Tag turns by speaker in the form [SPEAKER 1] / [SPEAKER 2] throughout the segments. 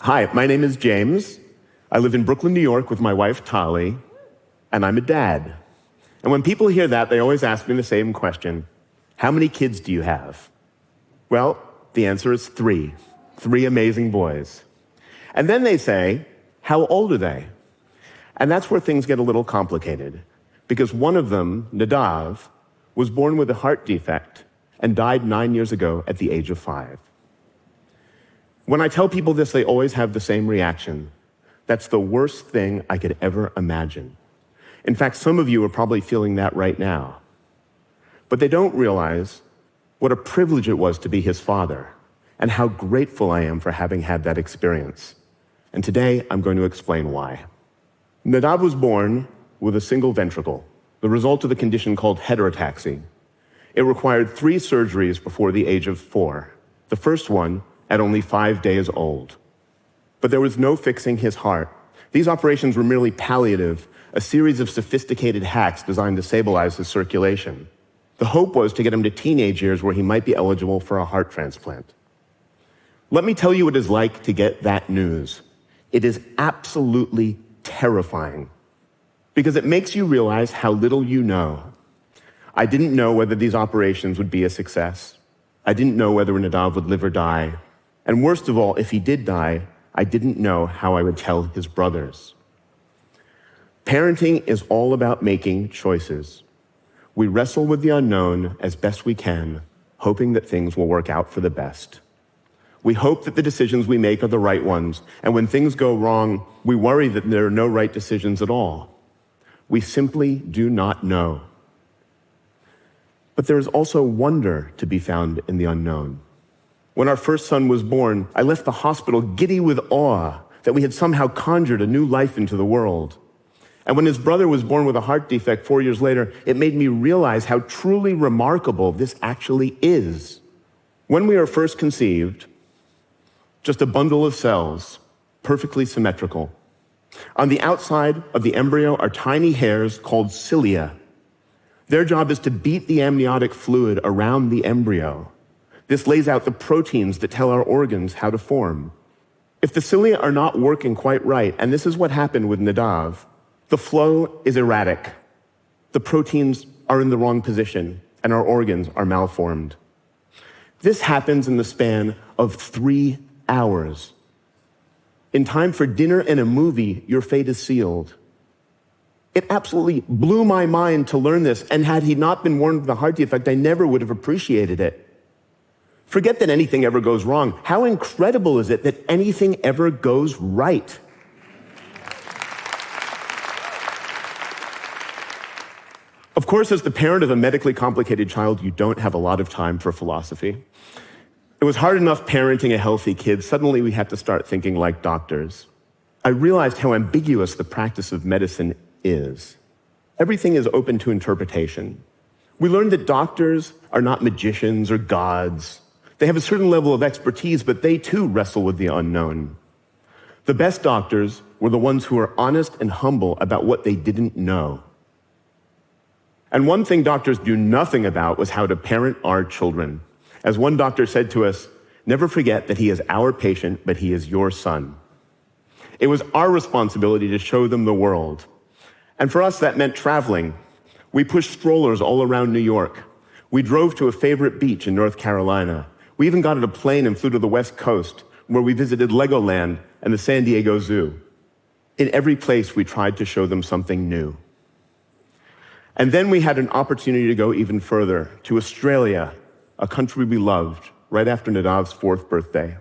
[SPEAKER 1] Hi, my name is James. I live in Brooklyn, New York with my wife, Tali, and I'm a dad. And when people hear that, they always ask me the same question: how many kids do you have? Well, the answer is three. Three amazing boys. And then they say, how old are they? And that's where things get a little complicated, because one of them, Nadav, was born with a heart defect and died 9 years ago at the age of 5. When I tell people this, they always have the same reaction. That's the worst thing I could ever imagine. In fact, some of you are probably feeling that right now. But they don't realize what a privilege it was to be his father, and how grateful I am for having had that experience. And today, I'm going to explain why. Nadav was born with a single ventricle, the result of the condition called heterotaxy. It required 3 surgeries before the age of 4, the first one at only 5 days old. But there was no fixing his heart. These operations were merely palliative, a series of sophisticated hacks designed to stabilize his circulation. The hope was to get him to teenage years where he might be eligible for a heart transplant. Let me tell you what it's like to get that news. It is absolutely terrifying, because it makes you realize how little you know. I didn't know whether these operations would be a success. I didn't know whether Nadav would live or die. And worst of all, if he did die, I didn't know how I would tell his brothers. Parenting is all about making choices. We wrestle with the unknown as best we can, hoping that things will work out for the best. We hope that the decisions we make are the right ones, and when things go wrong, we worry that there are no right decisions at all. We simply do not know. But there is also wonder to be found in the unknown. When our first son was born, I left the hospital giddy with awe that we had somehow conjured a new life into the world. And when his brother was born with a heart defect 4 years later, it made me realize how truly remarkable this actually is. When we are first conceived, just a bundle of cells, perfectly symmetrical. On the outside of the embryo are tiny hairs called cilia. Their job is to beat the amniotic fluid around the embryo. This lays out the proteins that tell our organs how to form. If the cilia are not working quite right, and this is what happened with Nadav, the flow is erratic. The proteins are in the wrong position, and our organs are malformed. This happens in the span of 3 hours. In time for dinner and a movie, your fate is sealed. It absolutely blew my mind to learn this, and had he not been born with a heart defect, I never would have appreciated it. Forget that anything ever goes wrong. How incredible is it that anything ever goes right? Of course, as the parent of a medically complicated child, you don't have a lot of time for philosophy. It was hard enough parenting a healthy kid. Suddenly we had to start thinking like doctors. I realized how ambiguous the practice of medicine is. Everything is open to interpretation. We learned that doctors are not magicians or gods. They have a certain level of expertise, but they too wrestle with the unknown. The best doctors were the ones who were honest and humble about what they didn't know. And one thing doctors do nothing about was how to parent our children. As one doctor said to us, never forget that he is our patient, but he is your son. It was our responsibility to show them the world. And for us, that meant traveling. We pushed strollers all around New York. We drove to a favorite beach in North Carolina. We even got on a plane and flew to the West Coast, where we visited Legoland and the San Diego Zoo. In every place, we tried to show them something new. And then we had an opportunity to go even further, to Australia, a country we loved, right after Nadav's 4th birthday.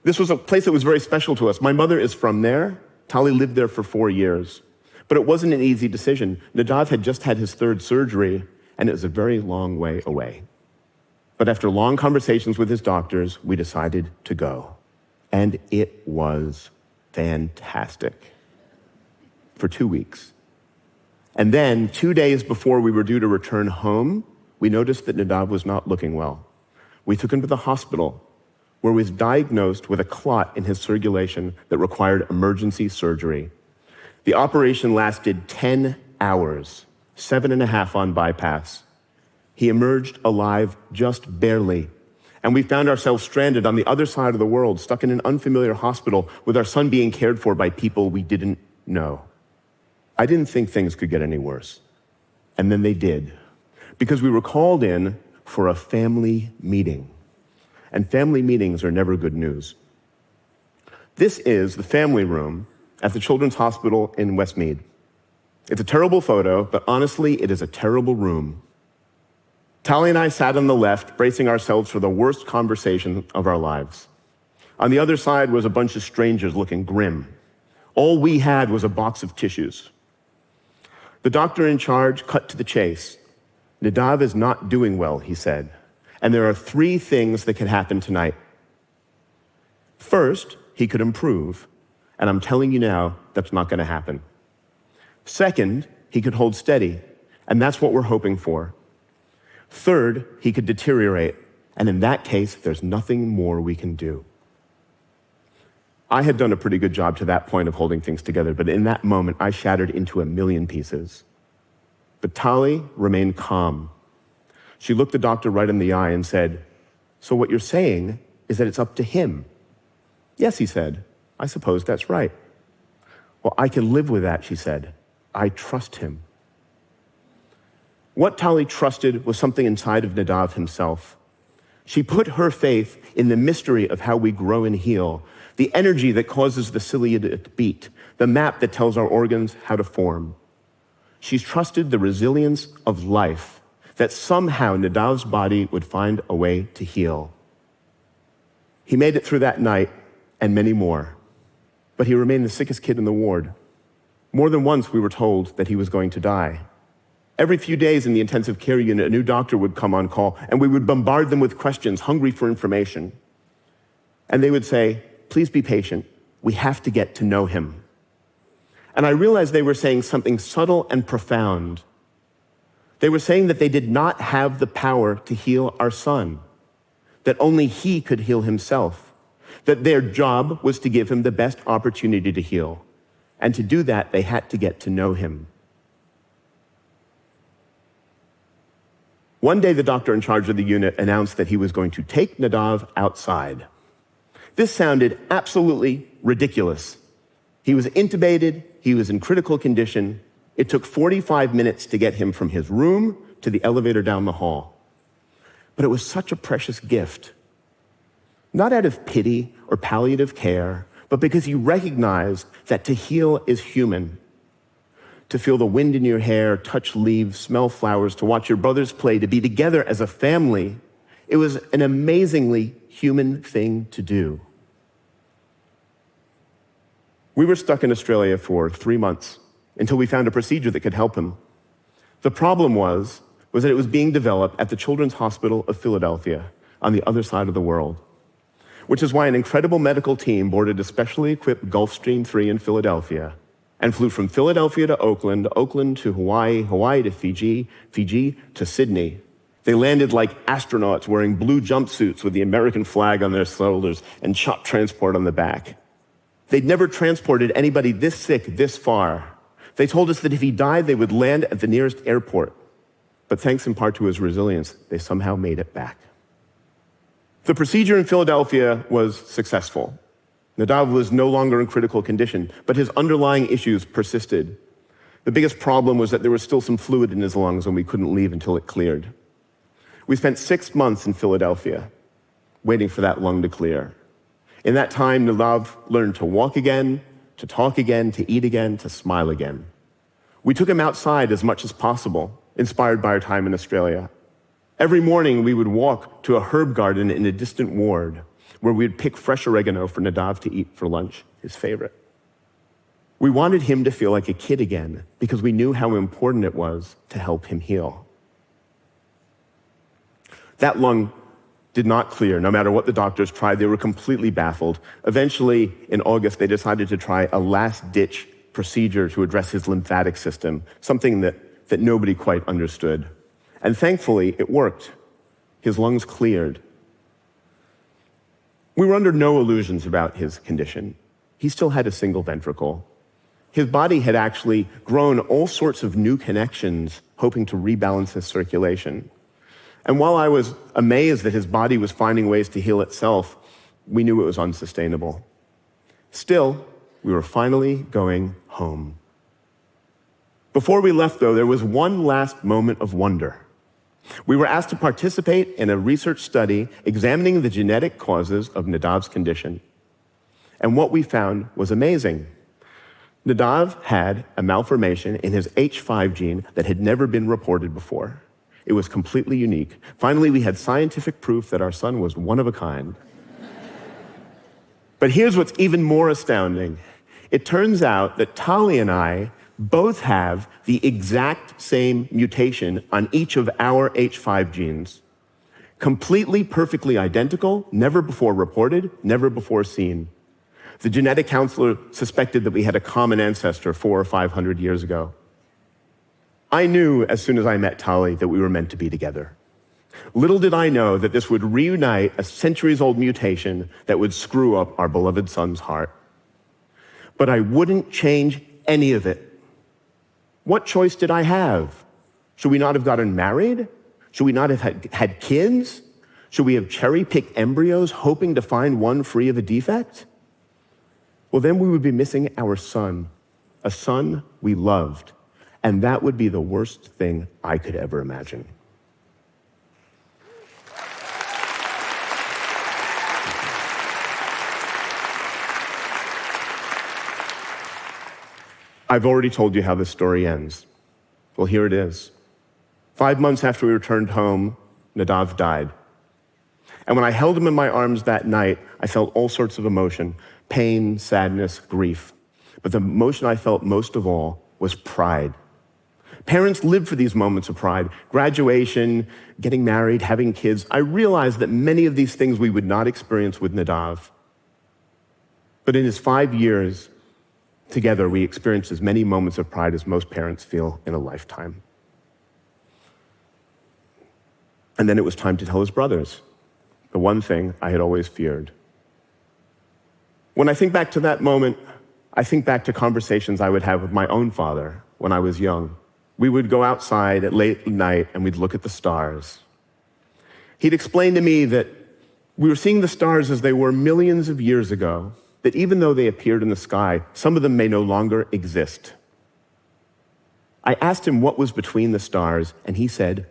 [SPEAKER 1] This was a place that was very special to us. My mother is from there. Tali lived there for 4 years. But it wasn't an easy decision. Nadav had just had his 3rd surgery, and it was a very long way away. But after long conversations with his doctors, we decided to go. And it was fantastic. For 2 weeks. And then, 2 days before we were due to return home, we noticed that Nadav was not looking well. We took him to the hospital, where he was diagnosed with a clot in his circulation that required emergency surgery. The operation lasted 10 hours, 7.5 on bypass. He emerged alive just barely, And we found ourselves stranded on the other side of the world, stuck in an unfamiliar hospital with our son being cared for by people we didn't know. I didn't think things could get any worse. And then they did, because we were called in for a family meeting. And family meetings are never good news. This is the family room at the Children's Hospital in Westmead. It's a terrible photo, but honestly, it is a terrible room. Tali and I sat on the left, bracing ourselves for the worst conversation of our lives. On the other side was a bunch of strangers looking grim. All we had was a box of tissues. The doctor in charge cut to the chase. Nadav is not doing well, he said, and there are 3 things that could happen tonight. First, he could improve, and I'm telling you now, that's not going to happen. Second, he could hold steady, and that's what we're hoping for. Third, he could deteriorate, and in that case, there's nothing more we can do. I had done a pretty good job to that point of holding things together, but in that moment, I shattered into a million pieces. But Tali remained calm. She looked the doctor right in the eye and said, "So what you're saying is that it's up to him?" "Yes," he said. "I suppose that's right." "Well, I can live with that," she said. "I trust him." What Tali trusted was something inside of Nadav himself. She put her faith in the mystery of how we grow and heal, the energy that causes the cilia to beat, the map that tells our organs how to form. She's trusted the resilience of life, that somehow Nadav's body would find a way to heal. He made it through that night and many more, but he remained the sickest kid in the ward. More than once we were told that he was going to die. Every few days in the intensive care unit, a new doctor would come on call, and we would bombard them with questions, hungry for information. And they would say, "Please be patient. We have to get to know him." And I realized they were saying something subtle and profound. They were saying that they did not have the power to heal our son, that only he could heal himself, that their job was to give him the best opportunity to heal. And to do that, they had to get to know him. One day, the doctor in charge of the unit announced that he was going to take Nadav outside. This sounded absolutely ridiculous. He was intubated, he was in critical condition. It took 45 minutes to get him from his room to the elevator down the hall. But it was such a precious gift. Not out of pity or palliative care, but because he recognized that to heal is human. To feel the wind in your hair, touch leaves, smell flowers, to watch your brothers play, to be together as a family, it was an amazingly human thing to do. We were stuck in Australia for 3 months until we found a procedure that could help him. The problem was that it was being developed at the Children's Hospital of Philadelphia on the other side of the world, which is why an incredible medical team boarded a specially equipped Gulfstream 3 in Philadelphia and flew from Philadelphia to Oakland, Oakland to Hawaii, Hawaii to Fiji, Fiji to Sydney. They landed like astronauts wearing blue jumpsuits with the American flag on their shoulders and CHOP transport on the back. They'd never transported anybody this sick this far. They told us that if he died, they would land at the nearest airport. But thanks in part to his resilience, they somehow made it back. The procedure in Philadelphia was successful. Nadav was no longer in critical condition, but his underlying issues persisted. The biggest problem was that there was still some fluid in his lungs and we couldn't leave until it cleared. We spent 6 months in Philadelphia waiting for that lung to clear. In that time, Nadav learned to walk again, to talk again, to eat again, to smile again. We took him outside as much as possible, inspired by our time in Australia. Every morning, we would walk to a herb garden in a distant ward where we'd pick fresh oregano for Nadav to eat for lunch, his favorite. We wanted him to feel like a kid again because we knew how important it was to help him heal. That lung did not clear. No matter what the doctors tried, they were completely baffled. Eventually, in August, they decided to try a last-ditch procedure to address his lymphatic system, something that nobody quite understood. And thankfully, it worked. His lungs cleared. We were under no illusions about his condition. He still had a single ventricle. His body had actually grown all sorts of new connections, hoping to rebalance his circulation. And while I was amazed that his body was finding ways to heal itself, we knew it was unsustainable. Still, we were finally going home. Before we left, though, there was one last moment of wonder. We were asked to participate in a research study examining the genetic causes of Nadav's condition. And what we found was amazing. Nadav had a malformation in his H5 gene that had never been reported before. It was completely unique. Finally, we had scientific proof that our son was one of a kind. But here's what's even more astounding. It turns out that Tali and I both have the exact same mutation on each of our H5 genes. Completely, perfectly identical, never before reported, never before seen. The genetic counselor suspected that we had a common ancestor 400 or 500 years ago. I knew as soon as I met Tali that we were meant to be together. Little did I know that this would reunite a centuries-old mutation that would screw up our beloved son's heart. But I wouldn't change any of it. What choice did I have? Should we not have gotten married? Should we not have had kids? Should we have cherry-picked embryos hoping to find one free of a defect? Well, then we would be missing our son, a son we loved, and that would be the worst thing I could ever imagine. I've already told you how this story ends. Well, here it is. 5 months after we returned home, Nadav died. And when I held him in my arms that night, I felt all sorts of emotion, pain, sadness, grief. But the emotion I felt most of all was pride. Parents live for these moments of pride. Graduation, getting married, having kids. I realized that many of these things we would not experience with Nadav. But in his 5 years, together, we experienced as many moments of pride as most parents feel in a lifetime. And then it was time to tell his brothers, the one thing I had always feared. When I think back to that moment, I think back to conversations I would have with my own father when I was young. We would go outside at late night and we'd look at the stars. He'd explain to me that we were seeing the stars as they were millions of years ago, that even though they appeared in the sky, some of them may no longer exist. I asked him what was between the stars, and he said,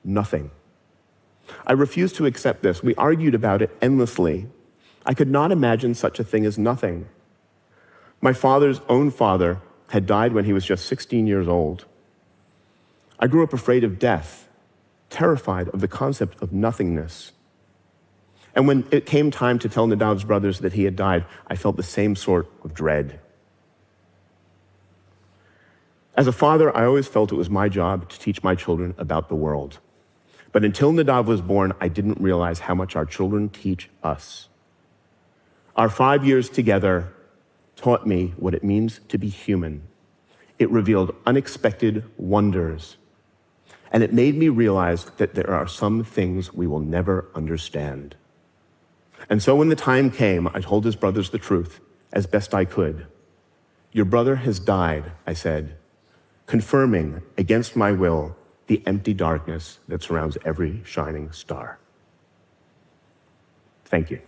[SPEAKER 1] nothing. I refused to accept this. We argued about it endlessly. I could not imagine such a thing as nothing. My father's own father had died when he was just 16 years old. I grew up afraid of death, terrified of the concept of nothingness. And when it came time to tell Nadav's brothers that he had died, I felt the same sort of dread. As a father, I always felt it was my job to teach my children about the world. But until Nadav was born, I didn't realize how much our children teach us. Our 5 years together taught me what it means to be human. It revealed unexpected wonders. And it made me realize that there are some things we will never understand. And so when the time came, I told his brothers the truth as best I could. Your brother has died, I said, confirming against my will the empty darkness that surrounds every shining star. Thank you.